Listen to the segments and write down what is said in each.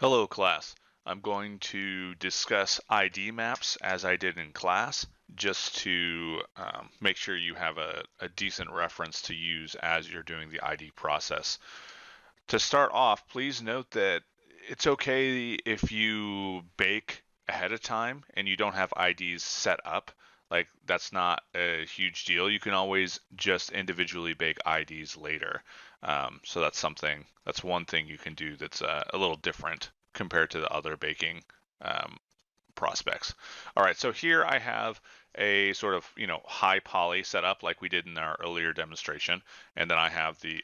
Hello class. I'm going to discuss ID maps as I did in class, just to make sure you have a decent reference to use as you're doing the ID process. To start off, please note that it's okay if you bake ahead of time and you don't have IDs set up. Like, that's not a huge deal. You can always just individually bake IDs later. So that's one thing you can do that's a little different compared to the other baking um, prospects. All right, so here I have a sort of, high poly setup like we did in our earlier demonstration. And then I have the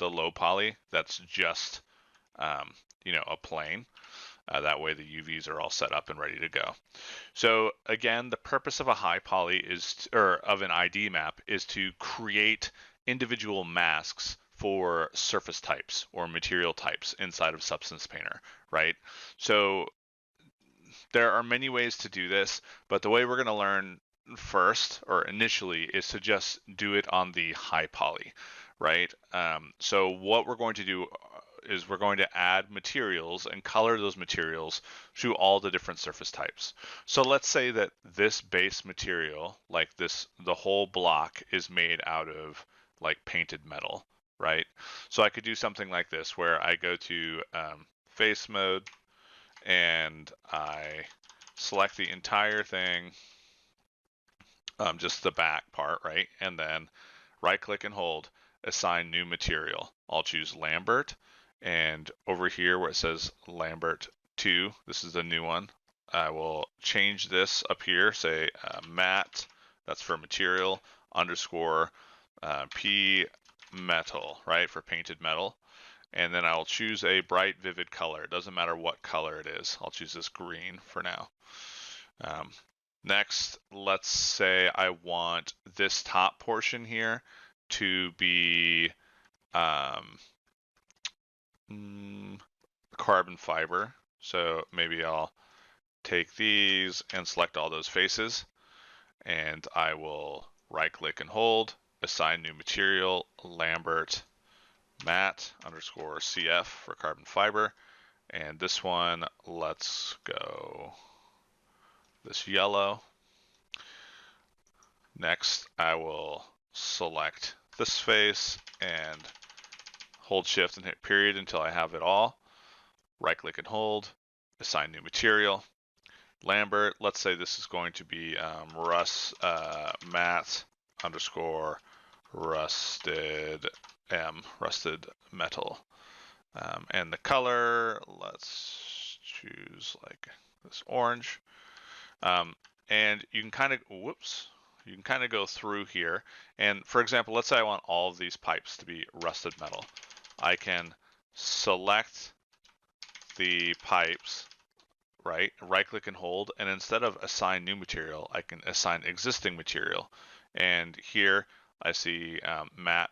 low poly that's just, a plane. That way the UVs are all set up and ready to go. So again, the purpose of a high poly or of an ID map is to create individual masks for surface types or material types inside of Substance Painter, right? So there are many ways to do this, but the way we're going to learn first or initially is to just do it on the high poly, right? So what we're going to do is we're going to add materials and color those materials to all the different surface types. So let's say that this base material, like this, the whole block is made out of like painted metal, right? So I could do something like this where I go to face mode, and I select the entire thing, just the back part, right? And then right click and hold, assign new material. I'll choose Lambert, and over here where it says Lambert 2, this is the new one. I will change this up here, say matte, that's for material, underscore P metal, right, for painted metal. And then I'll choose a bright, vivid color. It doesn't matter what color it is. I'll choose this green for now. Um, Next, let's say I want this top portion here to be um, carbon fiber. So maybe I'll take these and select all those faces, and I will right click and hold, assign new material, Lambert matte underscore CF for carbon fiber. And this one, let's go this yellow. Next, I will select this face and hold shift and hit period until I have it all. Right click and hold, assign new material. Lambert, let's say this is going to be matte underscore rusted rusted metal. And the color, let's choose like this orange. And you can kind of, you can kind of go through here. And for example, let's say I want all of these pipes to be rusted metal. I can select the pipes, right click and hold, and instead of assign new material, I can assign existing material. And here I see matte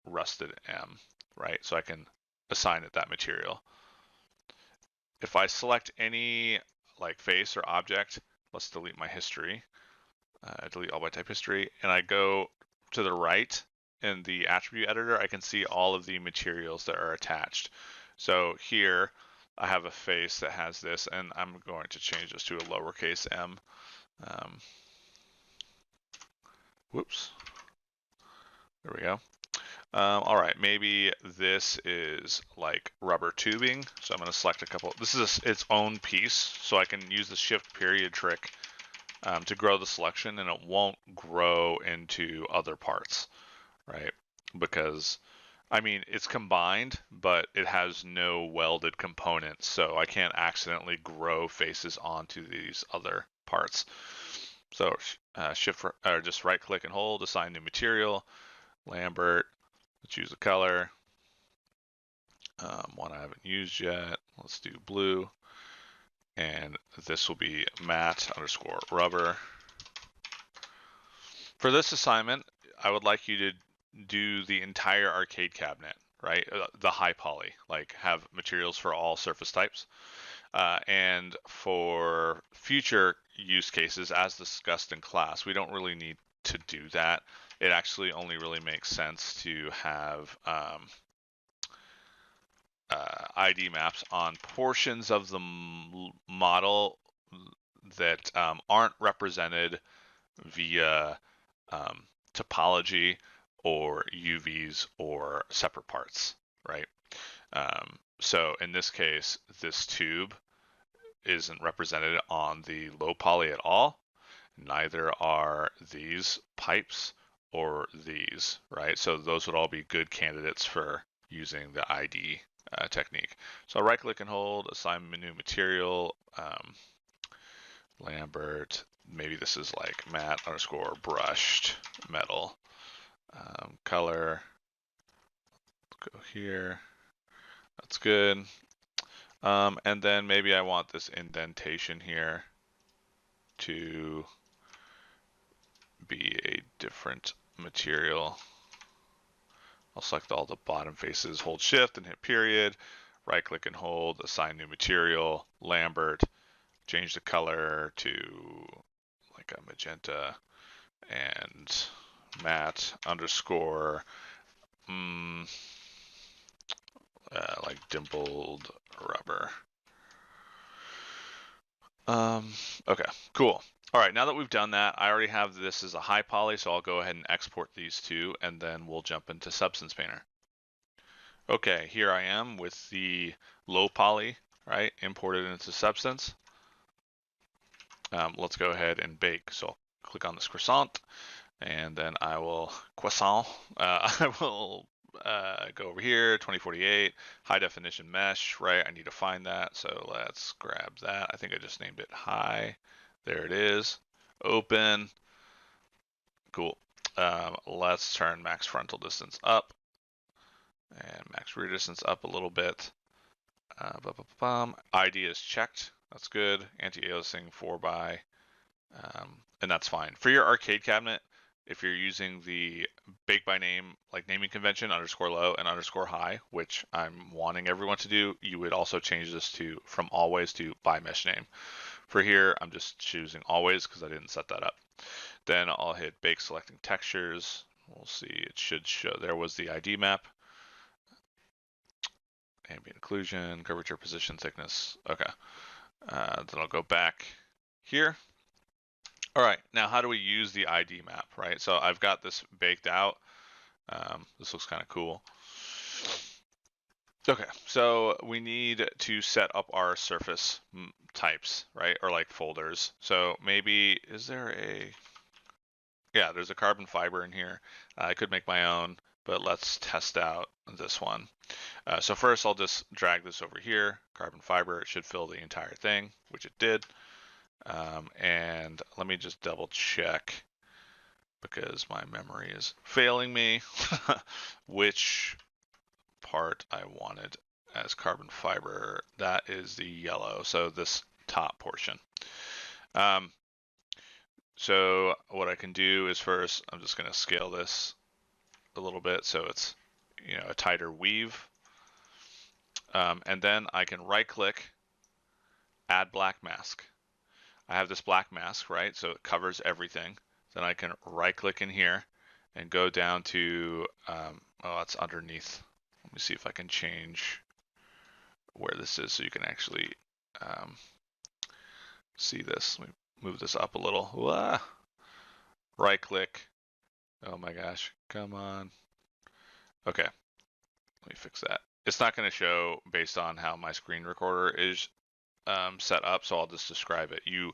rusted M, right? So I can assign it that material. If I select any like face or object, let's delete my history, delete all by type history, and I go to the right in the attribute editor, I can see all of the materials that are attached. So here I have a face that has this, and I'm going to change this to a lowercase m. Whoops. There we go. All right, maybe this is like rubber tubing. So I'm going to select a couple. This is its own piece, so I can use the shift period trick to grow the selection, and it won't grow into other parts, right? Because, I mean, it's combined, but it has no welded components, so I can't accidentally grow faces onto these other parts. So just right click and hold, assign new material, Lambert, choose a color, one I haven't used yet, let's do blue, and this will be matte underscore rubber. For this assignment, I would like you to do the entire arcade cabinet, right? The high poly, like have materials for all surface types. And for future use cases, as discussed in class, we don't really need to do that. It actually only really makes sense to have ID maps on portions of the model that aren't represented via topology or UVs or separate parts, right? So in this case, this tube isn't represented on the low poly at all. Neither are these pipes or these, right? So those would all be good candidates for using the ID technique. So I'll right click and hold, assign new material, Lambert, maybe this is like matte underscore brushed metal. Color, go here, that's good. And then maybe I want this indentation here to be a different material. I'll select all the bottom faces, hold shift and hit period, right click and hold, assign new material, Lambert, change the color to like a magenta and matte underscore like dimpled rubber. Okay, cool. All right, now that we've done that, I already have this as a high poly, so I'll go ahead and export these two, and then we'll jump into Substance Painter. Okay, here I am with the low poly, right, imported into Substance. Let's go ahead and bake. So I'll click on this croissant, and then I will I will go over here, 2048, high definition mesh, right? I need to find that, so let's grab that. I think I just named it high. There it is. Open. Cool. Let's turn max frontal distance up and max rear distance up a little bit. ID is checked. That's good. Anti-aliasing 4x, and that's fine. For your arcade cabinet, if you're using the bake by name, like naming convention, underscore low and underscore high, which I'm wanting everyone to do, you would also change this to from always to by mesh name. For here, I'm just choosing always because I didn't set that up. Then I'll hit bake selecting textures. We'll see, it should show, there was the ID map. Ambient occlusion, curvature, position, thickness. Okay. Then I'll go back here. All right, now how do we use the ID map, right? So I've got this baked out. This looks kind of cool. Okay, so we need to set up our surface types, right? Or like folders. So maybe, is there a, yeah, there's a carbon fiber in here. I could make my own, but let's test out this one. So first I'll just drag this over here, carbon fiber, it should fill the entire thing, which it did. And let me just double check because my memory is failing me which part I wanted as carbon fiber. That is the yellow, so this top portion. So what I can do is first, I'm just going to scale this a little bit so it's, you know, a tighter weave. And then I can right click, add black mask. I have this black mask, right? So it covers everything. Then I can right click in here and go down to, oh, it's underneath. Let me see if I can change where this is so you can actually see this. Let me move this up a little. Right click. Oh my gosh, come on. Okay, let me fix that. It's not going to show based on how my screen recorder is set up, so I'll just describe it. You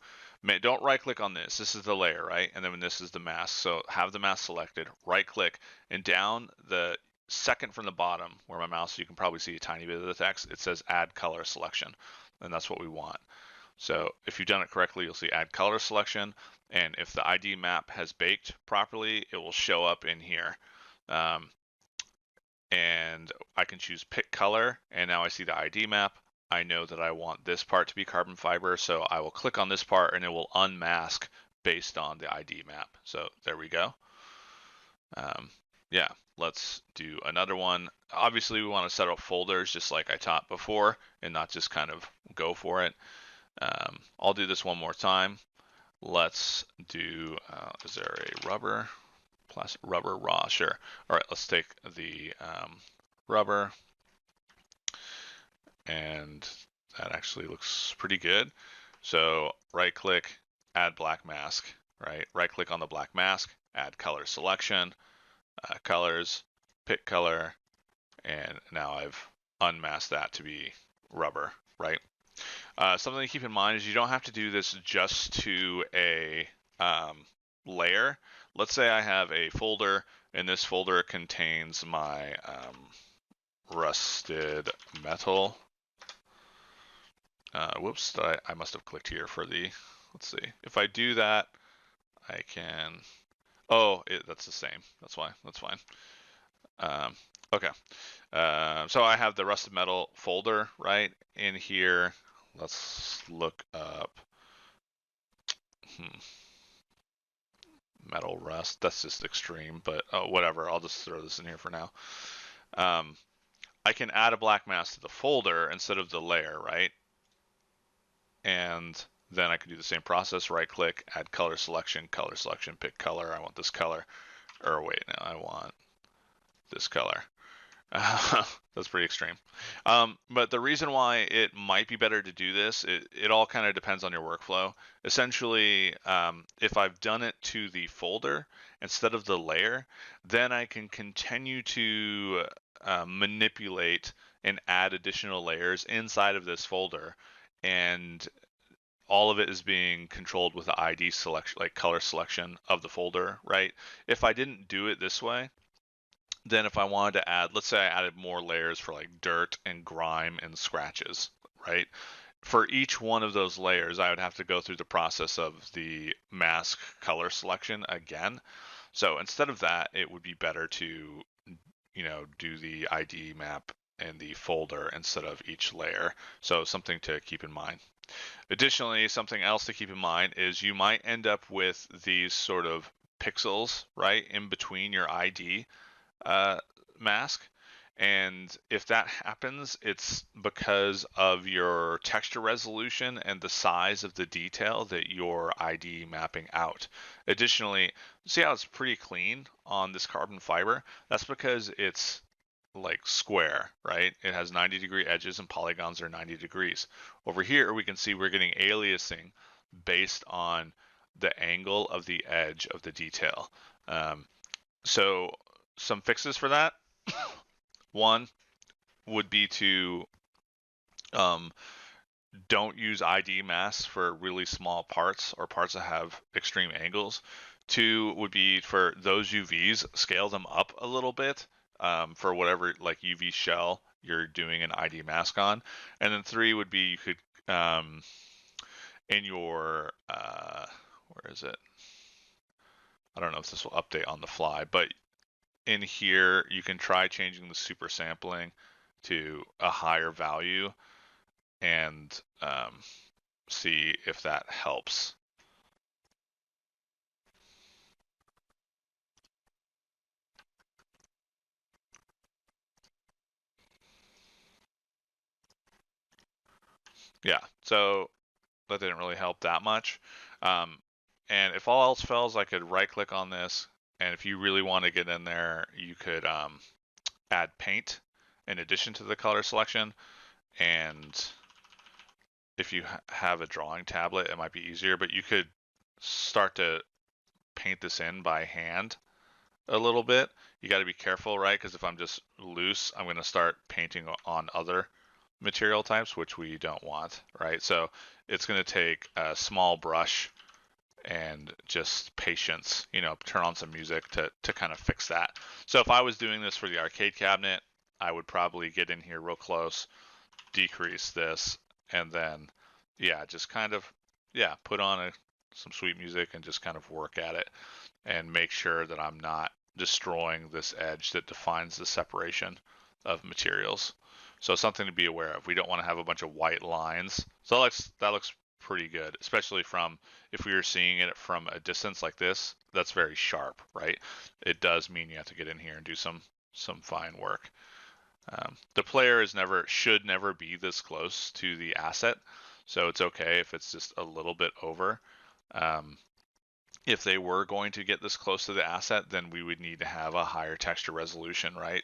don't right click on this. This is the layer, right? And then this is the mask. So have the mask selected, right click, and down the second from the bottom where my mouse, you can probably see a tiny bit of the text, it says add color selection, and that's what we want. So if you've done it correctly, you'll see add color selection, and if the ID map has baked properly, it will show up in here. And I can choose pick color, and now I see the ID map. I know that I want this part to be carbon fiber, so I will click on this part and it will unmask based on the ID map. So there we go. Yeah, let's do another one. Obviously we want to set up folders just like I taught before and not just kind of go for it. I'll do this one more time. Let's do, is there a rubber? Plastic, rubber raw, sure. All right, let's take the rubber. and that actually looks pretty good. So right click, add black mask, right? Right click on the black mask, add color selection, colors, pick color, and now I've unmasked that to be rubber, right? Something to keep in mind is you don't have to do this just to a layer. Let's say I have a folder, and this folder contains my rusted metal. Whoops, I must have clicked here for the, let's see. If I do that, I can, oh, that's the same. That's why, that's fine. Okay, so I have the rusted metal folder, right? In here, let's look up metal rust. That's just extreme, but whatever. I'll just throw this in here for now. I can add a black mask to the folder instead of the layer, right? And then I can do the same process, right click, add color selection, pick color. I want this color, or wait, no, I want this color. That's pretty extreme. But the reason why it might be better to do this, it all kind of depends on your workflow. Essentially, if I've done it to the folder instead of the layer, then I can continue to manipulate and add additional layers inside of this folder, and all of it is being controlled with the ID selection, like color selection of the folder, right? If I didn't do it this way, then if I wanted to add, let's say I added more layers for like dirt and grime and scratches, right? For each one of those layers, I would have to go through the process of the mask color selection again. So instead of that, it would be better to, do the ID map in the folder instead of each layer. So something to keep in mind. Additionally, something else to keep in mind is you might end up with these sort of pixels, right, in between your ID mask. And if that happens, it's because of your texture resolution and the size of the detail that you're ID mapping out. Additionally, see how it's pretty clean on this carbon fiber? That's because it's like square, right? It has 90-degree edges and polygons are 90 degrees. Over here, we can see we're getting aliasing based on the angle of the edge of the detail. So some fixes for that. One would be to don't use ID masks for really small parts or parts that have extreme angles. Two would be for those UVs, scale them up a little bit for whatever like UV shell you're doing an ID mask on. And then three would be you could in your where is it? I don't know if this will update on the fly, but in here you can try changing the super sampling to a higher value and see if that helps. Yeah, so that didn't really help that much. And if all else fails, I could right click on this, and if you really want to get in there, you could add paint in addition to the color selection. And if you have a drawing tablet, it might be easier, but you could start to paint this in by hand a little bit. You got to be careful, right? Because if I'm just loose, I'm going to start painting on other material types, which we don't want, right? So it's going to take a small brush and just patience, turn on some music to kind of fix that. So if I was doing this for the arcade cabinet, I would probably get in here real close, decrease this, and then, yeah, just kind of, yeah, put on some sweet music and just kind of work at it and make sure that I'm not destroying this edge that defines the separation of materials. So something to be aware of. We don't want to have a bunch of white lines. So that looks pretty good, especially from if we were seeing it from a distance like this. That's very sharp, right? It does mean you have to get in here and do some fine work. The player should never be this close to the asset, so it's okay if it's just a little bit over. If they were going to get this close to the asset, then we would need to have a higher texture resolution, right?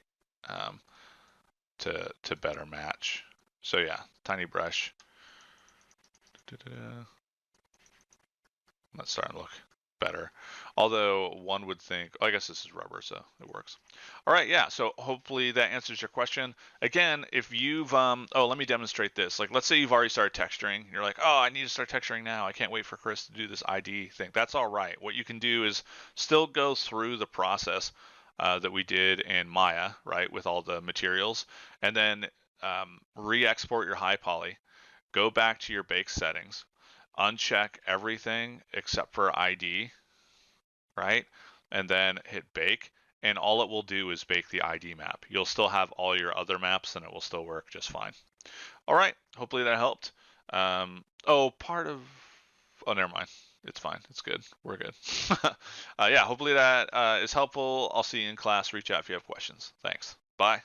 To better match. So yeah, tiny brush. That's starting to look better. Although one would think, I guess this is rubber, so it works. All right, yeah. So hopefully that answers your question. Again, if you've, let me demonstrate this. Like, let's say you've already started texturing. You're like, oh, I need to start texturing now. I can't wait for Chris to do this ID thing. That's all right. What you can do is still go through the process that we did in Maya, right, with all the materials, and then re-export your high poly. Go back to your bake settings, uncheck everything except for ID, right? And then hit bake. And all it will do is bake the ID map. You'll still have all your other maps and it will still work just fine. All right. Hopefully that helped. Oh, never mind. It's fine. It's good. We're good. Yeah, hopefully that is helpful. I'll see you in class. Reach out if you have questions. Thanks. Bye.